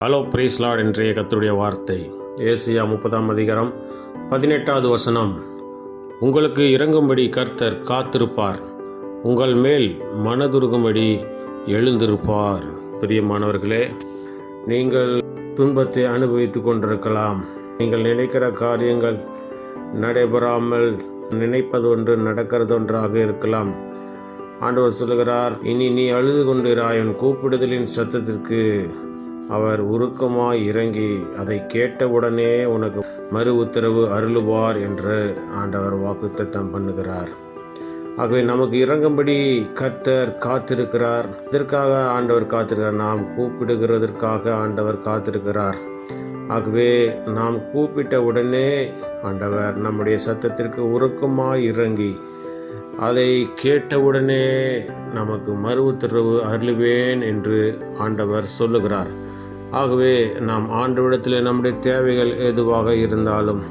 Hello price Lord. இன்றைய கர்த்தருடைய வார்த்தை ஏசாயா 30:18. உங்களுக்கு இறங்கும்படி கர்த்தர் காத்திருப்பார், உங்கள் மேல் மனதுருகும்படி எழுந்திருப்பார். பிரியமானவர்களே, நீங்கள் துன்பத்தை அனுபவித்து கொண்டிருக்கலாம். நீங்கள் நினைக்கிற காரியங்கள் நடைபெறாமல் நினைப்பது ஒன்று நடக்கிறது ஒன்றாக இருக்கலாம். ஆண்டவர் சொல்லுகிறார், இனி நீ அழுது கொண்டிராய், உன் கூப்பிடுதலின் சத்தத்திற்கு அவர் உருக்கமாய் இறங்கி அதை கேட்டவுடனே உனக்கு மறு உத்தரவு அருளுவார் என்று ஆண்டவர் வாக்குத்தத்தம் பண்ணுகிறார். ஆகவே நமக்கு இறங்கும்படி கர்த்தர் காத்திருக்கிறார். இதற்காக ஆண்டவர் காத்திருக்கிறார். நாம் கூப்பிடுகிறதற்காக ஆண்டவர் காத்திருக்கிறார். ஆகவே நாம் கூப்பிட்ட உடனே ஆண்டவர் நம்முடைய சத்தத்திற்கு உருக்கமாய் இறங்கி அதை கேட்டவுடனே நமக்கு மறு உத்தரவு அருளுவேன் என்று ஆண்டவர் சொல்லுகிறார். ஆகவே நாம் ஆண்டவரிடத்தில் நம்முடைய தேவைகள் எதுவாக இருந்தாலும்,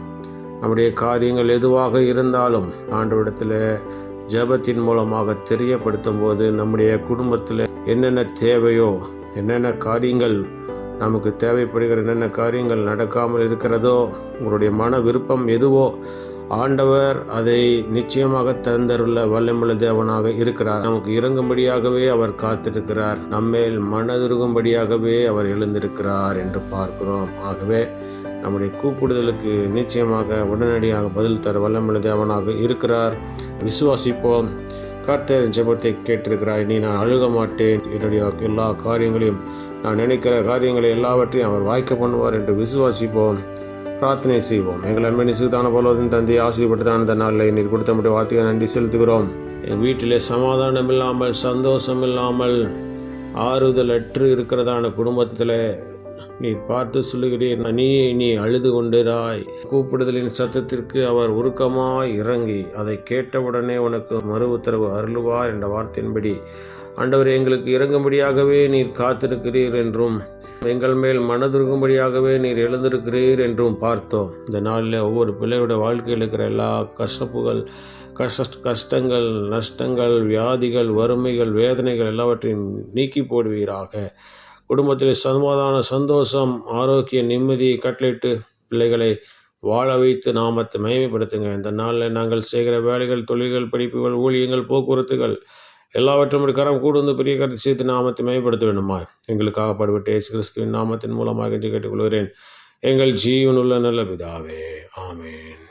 நம்முடைய காரியங்கள் எதுவாக இருந்தாலும் ஆண்டவரிடத்தில் ஜெபத்தின் மூலமாக தெரியப்படுத்தும் போது நம்முடைய குடும்பத்தில் என்னென்ன தேவையோ, என்னென்ன காரியங்கள் நமக்கு தேவைப்படுகிற, என்னென்ன காரியங்கள் நடக்காமல் இருக்கிறதோ, உங்களுடைய மன விருப்பம் எதுவோ ஆண்டவர் அதை நிச்சயமாக தந்தருள்ள வல்லமுள்ள தேவனாக இருக்கிறார். நமக்கு இறங்கும்படியாகவே அவர் காத்திருக்கிறார். நம்மேல் மனதுருகும்படியாகவே அவர் எழுந்திருக்கிறார் என்று பார்க்கிறோம். ஆகவே நம்முடைய கூப்பிடுதலுக்கு நிச்சயமாக உடனடியாக பதில் தர வல்லமுள்ள தேவனாக இருக்கிறார். விசுவாசிப்போம். கர்த்தர் ஜெபத்தை கேட்டிருக்கிறார். இனி நான் அழுக மாட்டேன், என்னுடைய எல்லா காரியங்களையும், நான் நினைக்கிற காரியங்களை எல்லாவற்றையும் அவர் வாய்க்க பண்ணுவார் என்று விசுவாசிப்போம். பிரார்த்தனை செய்வோம். எங்கள் அன்பனை சிறுதான போலவதின் தந்தையை ஆசீர்வதிப்பட்டதான இந்த நாளில் நீர் கொடுத்த நம்முடைய வார்த்தையை நன்றி செலுத்துகிறோம். எங்கள் வீட்டிலே சமாதானம் இல்லாமல், சந்தோஷம் இல்லாமல், ஆறுதல் அற்று இருக்கிறதான குடும்பத்தில் நீர் பார்த்து சொல்லுகிறீர், நீ அழுது கொண்டிராய், கூப்பிடுதலின் சத்தத்திற்கு அவர் உருக்கமாய் இறங்கி அதை கேட்டவுடனே உனக்கு மறு உத்தரவு அருளுவார் என்ற வார்த்தையின்படி ஆண்டவர் எங்களுக்கு இறங்கும்படியாகவே நீர் காத்திருக்கிறீர் என்றும், எங்கள் மேல் மனதுருகும்படியாகவே நீர் எழுந்திருக்கிறீர் என்றும் பார்த்தோம். இந்த நாளில் ஒவ்வொரு பிள்ளையோட வாழ்க்கையில் இருக்கிற எல்லா கஷ்டங்கள், நஷ்டங்கள், வியாதிகள், வறுமைகள், வேதனைகள் எல்லாவற்றையும் நீக்கி போடுவீராக. குடும்பத்தில் சமாதான, சந்தோஷம், ஆரோக்கிய, நிம்மதியை கட்டளையிட்டு பிள்ளைகளை வாழ வைத்து நாமத்தை மகிமைப்படுத்துங்க. இந்த நாளில் நாங்கள் செய்கிற வேலைகள், தொழில்கள், படிப்புகள், ஊழியங்கள், போக்குவரத்துகள் எல்லாவற்றும் கரம் கூடுந்து பெரிய கருத்து செய்து நாமத்தை மேம்படுத்த வேண்டுமா? எங்களுக்காக பாடுபட்ட இயேசு கிறிஸ்துவின் நாமத்தின் மூலமாக கேட்டுக்கொள்கிறேன். எங்கள் ஜீவனுள்ள நல்ல பிதாவே, ஆமேன்.